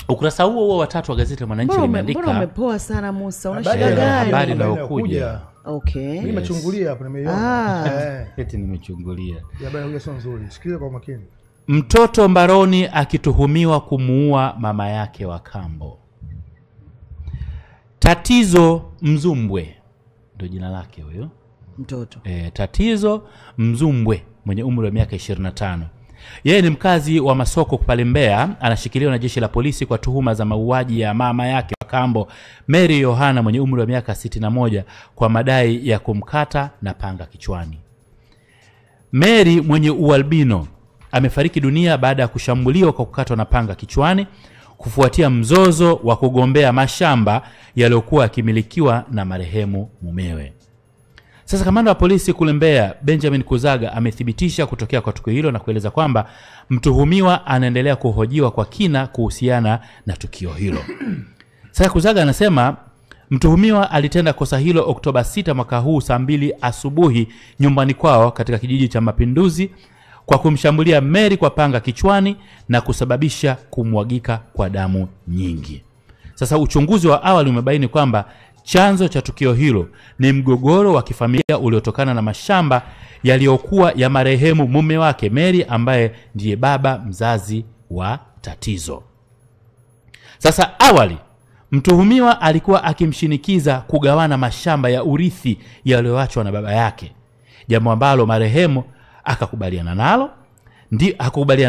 Ukurasa huo wa 3 wa gazeti la Mwananchi limeandika, mbona umepoa sana Musa, una shida gani? Habari inayokuja. Okay. Mimi nimechungulia hapo, nimeiona. Eti nimechungulia. Habari hiyo sio nzuri. Sikia kwa makini. Mtoto mbaroni akituhumiwa kumuua mama yake wa kambo. Tatizo Mzumbwe ndio jina lake huyo mtoto. Tatizo Mzumbwe mwenye umri wa miaka 25. Yeye ni mkazi wa Masoko pale Mbeya, anashikiliwa na jeshi la polisi kwa tuhuma za mauaji ya mama yake wa kambo Mary Yohana mwenye umri wa miaka 61 kwa madai ya kumkata na panga kichwani. Mary mwenye ualbino amefariki dunia baada ya kushambuliwa kwa kukatwa na panga kichwani kufuatia mzozo wa kugombea mashamba yaliyokuwa yakimilikiwa na marehemu mumewe. Sasa kamanda wa polisi kule Mbeya Benjamin Kuzaga amethibitisha kutokea kwa tukio hilo na kueleza kwamba mtuhumiwa anaendelea kuhojiwa kwa kina kuhusiana na tukio hilo. Sasa Kuzaga anasema mtuhumiwa alitenda kosa hilo Oktoba 6 mwaka huu saa 2 asubuhi nyumbani kwao katika kijiji cha Mapinduzi kwa kumshambulia Mary kwa panga kichwani na kusababisha kumwagika kwa damu nyingi. Sasa uchunguzi wa awali umebaini kwamba chanzo cha tukio hilo ni mgogoro wa kifamilia uliotokana na mashamba yaliyokuwa ya marehemu mume wake Mary ambaye ndiye baba mzazi wa Tatizo. Sasa awali mtuhumiwa alikuwa akimshinikiza kugawana mashamba ya urithi yaliyoachwa na baba yake, jambo ambalo marehemu akakubaliana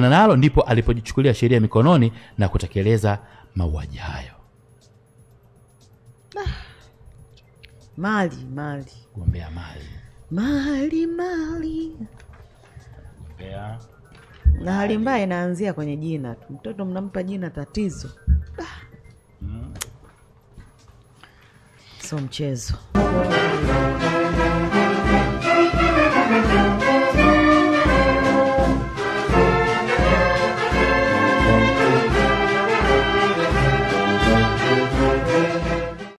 nalo, ndipo alipojichukulia sheria mikononi na kutekeleza mauaji hayo. Mali gombea mali gombea. Na hali mbaya inaanzia kwenye jina tu. Mtoto mnampa jina Tatizo. So mchezo.